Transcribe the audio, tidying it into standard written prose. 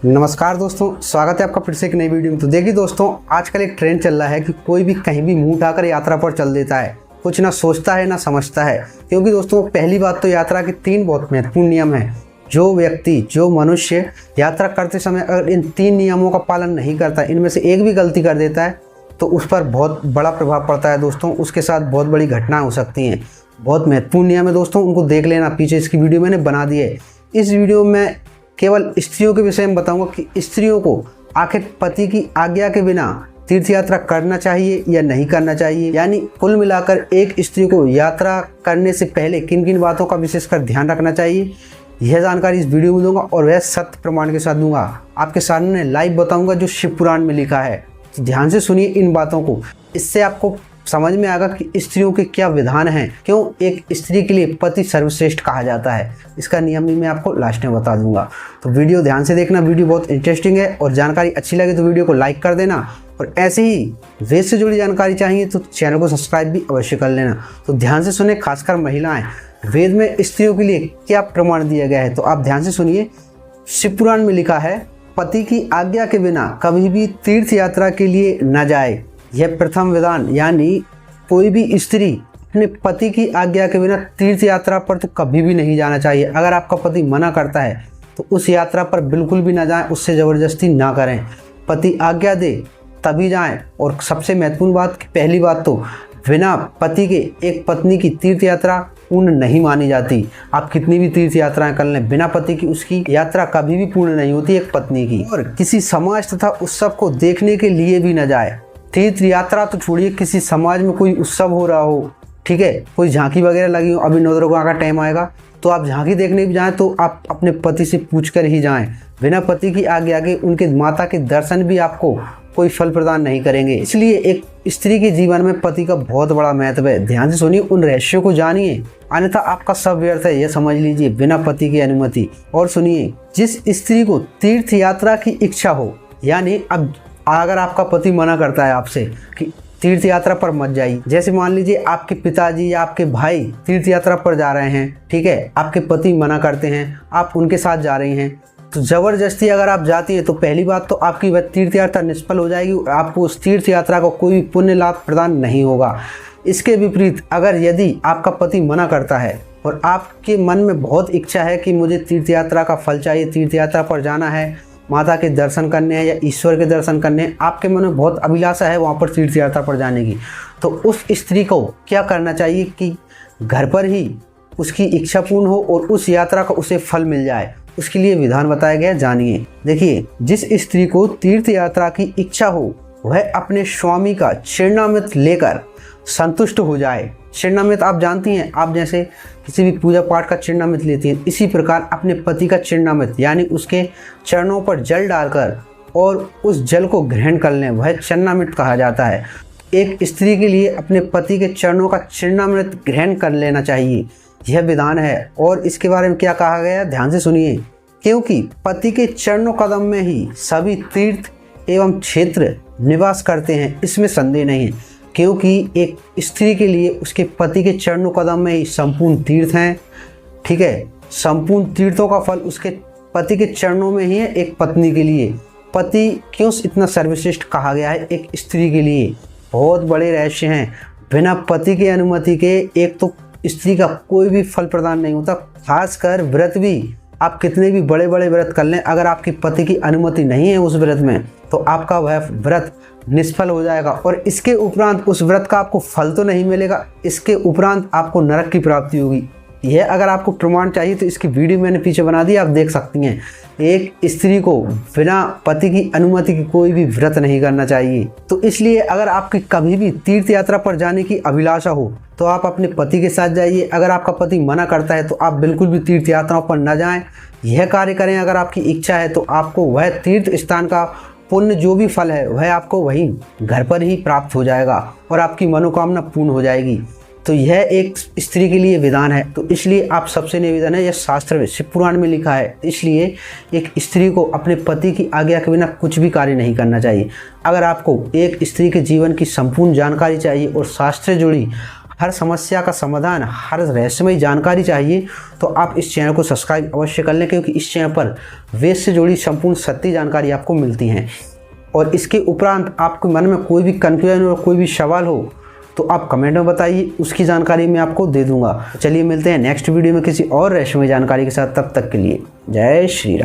नमस्कार दोस्तों, स्वागत है आपका फिर से एक नई वीडियो में। तो देखिए दोस्तों, आजकल एक ट्रेंड चल रहा है कि कोई भी कहीं भी मुंह उठाकर यात्रा पर चल देता है, कुछ ना सोचता है ना समझता है। क्योंकि दोस्तों पहली बात तो यात्रा के 3 बहुत महत्वपूर्ण नियम हैं। जो व्यक्ति, जो मनुष्य यात्रा करते समय अगर इन 3 नियमों का पालन नहीं करता, इनमें से एक भी गलती कर देता है तो उस पर बहुत बड़ा प्रभाव पड़ता है दोस्तों। उसके साथ बहुत बड़ी घटनाएं हो सकती हैं। बहुत महत्वपूर्ण नियम है दोस्तों, उनको देख लेना। पीछे इसकी वीडियो मैंने बना दी है। इस वीडियो में केवल स्त्रियों के विषय में बताऊंगा कि स्त्रियों को आखिर पति की आज्ञा के बिना तीर्थ यात्रा करना चाहिए या नहीं करना चाहिए। यानी कुल मिलाकर एक स्त्री को यात्रा करने से पहले किन किन बातों का विशेषकर ध्यान रखना चाहिए, यह जानकारी इस वीडियो में दूंगा और वह सत्य प्रमाण के साथ दूंगा। आपके सामने लाइव बताऊंगा जो शिव पुराण में लिखा है। तो ध्यान से सुनिए इन बातों को, इससे आपको समझ में आएगा कि स्त्रियों के क्या विधान हैं, क्यों एक स्त्री के लिए पति सर्वश्रेष्ठ कहा जाता है। इसका नियम भी मैं आपको लास्ट में बता दूंगा। तो वीडियो ध्यान से देखना, वीडियो बहुत इंटरेस्टिंग है और जानकारी अच्छी लगे तो वीडियो को लाइक कर देना। और ऐसे ही वेद से जुड़ी जानकारी चाहिए तो चैनल को सब्सक्राइब भी अवश्य कर लेना। तो ध्यान से सुने, खासकर महिलाएं, वेद में स्त्रियों के लिए क्या प्रमाण दिया गया है तो आप ध्यान से सुनिए। शिव पुराण में लिखा है, पति की आज्ञा के बिना कभी भी तीर्थ यात्रा के लिए न जाए। यह प्रथम विधान, यानी कोई भी स्त्री अपने पति की आज्ञा के बिना तीर्थ यात्रा पर तो कभी भी नहीं जाना चाहिए। अगर आपका पति मना करता है तो उस यात्रा पर बिल्कुल भी ना जाएं, उससे ज़बरदस्ती ना करें। पति आज्ञा दे तभी जाएं। और सबसे महत्वपूर्ण बात, पहली बात तो बिना पति के एक पत्नी की तीर्थ यात्रा पूर्ण नहीं मानी जाती। आप कितनी भी तीर्थ यात्राएं कर लें, बिना पति की उसकी यात्रा कभी भी पूर्ण नहीं होती एक पत्नी की। और किसी समाज तथा उत्सव को देखने के लिए भी न जाए। तीर्थ यात्रा तो छोड़िए, किसी समाज में कोई उत्सव हो रहा हो, ठीक है, कोई झांकी वगैरह लगी हो, अभी नवदुर्गा का टाइम आएगा तो आप झांकी देखने भी जाएं तो आप अपने पति से पूछ कर ही जाएं। बिना पति की आज्ञा के उनके माता के दर्शन भी आपको कोई फल प्रदान नहीं करेंगे। इसलिए एक स्त्री के जीवन में पति का बहुत बड़ा महत्व है। ध्यान से सुनिए, उन रहस्यों को जानिए, अन्यथा आपका सब व्यर्थ है, यह समझ लीजिए, बिना पति की अनुमति। और सुनिए, जिस स्त्री को तीर्थ यात्रा की इच्छा हो, यानी अब अगर आपका पति मना करता है आपसे कि तीर्थ यात्रा पर मत जाइए, जैसे मान लीजिए आपके पिताजी या आपके भाई तीर्थ यात्रा पर जा रहे हैं, ठीक है, आपके पति मना करते हैं, आप उनके साथ जा रही हैं, तो ज़बरदस्ती अगर आप जाती है तो पहली बात तो आपकी वह तीर्थ यात्रा निष्फल हो जाएगी और आपको उस तीर्थ यात्रा का कोई भी पुण्य लाभ प्रदान नहीं होगा। इसके विपरीत अगर यदि आपका पति मना करता है और आपके मन में बहुत इच्छा है कि मुझे तीर्थ यात्रा का फल चाहिए, तीर्थ यात्रा पर जाना है, माता के दर्शन करने हैं या ईश्वर के दर्शन करने हैं, आपके मन में बहुत अभिलाषा है वहाँ पर तीर्थ यात्रा पर जाने की, तो उस स्त्री को क्या करना चाहिए कि घर पर ही उसकी इच्छा पूर्ण हो और उस यात्रा का उसे फल मिल जाए। उसके लिए विधान बताया गया, जानिए। देखिए, जिस स्त्री को तीर्थ यात्रा की इच्छा हो वह अपने स्वामी का चरणामृत लेकर संतुष्ट हो जाए। चरणामृत आप जानती हैं, आप जैसे किसी भी पूजा पाठ का चरणामृत लेती हैं, इसी प्रकार अपने पति का चरणामृत यानी उसके चरणों पर जल डालकर और उस जल को ग्रहण कर लें, वह चरणामृत कहा जाता है। एक स्त्री के लिए अपने पति के चरणों का चरणामृत ग्रहण कर लेना चाहिए, यह विधान है। और इसके बारे में क्या कहा गया, ध्यान से सुनिए। क्योंकि पति के चरणों कदम में ही सभी तीर्थ एवं क्षेत्र निवास करते हैं, इसमें संदेह नहीं है। क्योंकि एक स्त्री के लिए उसके पति के चरणों कदम में ही संपूर्ण तीर्थ हैं, ठीक है, संपूर्ण तीर्थों का फल उसके पति के चरणों में ही है। एक पत्नी के लिए पति क्यों इतना सर्वश्रेष्ठ कहा गया है एक स्त्री के लिए, बहुत बड़े रहस्य हैं। बिना पति की अनुमति के एक तो स्त्री का कोई भी फल प्रदान नहीं होता। खासकर व्रत भी, आप कितने भी बड़े बड़े व्रत कर लें, अगर आपके पति की अनुमति नहीं है उस व्रत में तो आपका वह व्रत निष्फल हो जाएगा। और इसके उपरांत उस व्रत का आपको फल तो नहीं मिलेगा, इसके उपरांत आपको नरक की प्राप्ति होगी। यह अगर आपको प्रमाण चाहिए तो इसकी वीडियो मैंने पीछे बना दी, आप देख सकती हैं। एक स्त्री को बिना पति की अनुमति के कोई भी व्रत नहीं करना चाहिए। तो इसलिए अगर आपकी कभी भी तीर्थ यात्रा पर जाने की अभिलाषा हो तो आप अपने पति के साथ जाइए। अगर आपका पति मना करता है तो आप बिल्कुल भी तीर्थ यात्राओं पर न जाएं, यह कार्य करें। अगर आपकी इच्छा है तो आपको वह तीर्थ स्थान का पुण्य जो भी फल है वह आपको वहीं घर पर ही प्राप्त हो जाएगा और आपकी मनोकामना पूर्ण हो जाएगी। तो यह एक स्त्री के लिए विधान है। तो इसलिए आप सबसे निवेदन है, यह शास्त्र में शिव पुराण में लिखा है, इसलिए एक स्त्री को अपने पति की आज्ञा के बिना कुछ भी कार्य नहीं करना चाहिए। अगर आपको एक स्त्री के जीवन की संपूर्ण जानकारी चाहिए और शास्त्र से जुड़ी हर समस्या का समाधान, हर रहस्यमय जानकारी चाहिए तो आप इस चैनल को सब्सक्राइब अवश्य कर लें, क्योंकि इस चैनल पर वेद से जुड़ी संपूर्ण सत्य जानकारी आपको मिलती हैं। और इसके उपरांत आपके मन में कोई भी कन्फ्यूजन और कोई भी सवाल हो तो आप कमेंट में बताइए, उसकी जानकारी मैं आपको दे दूंगा। चलिए मिलते हैं नेक्स्ट वीडियो में किसी और रहस्यमय जानकारी के साथ। तब तक के लिए जय श्री राम।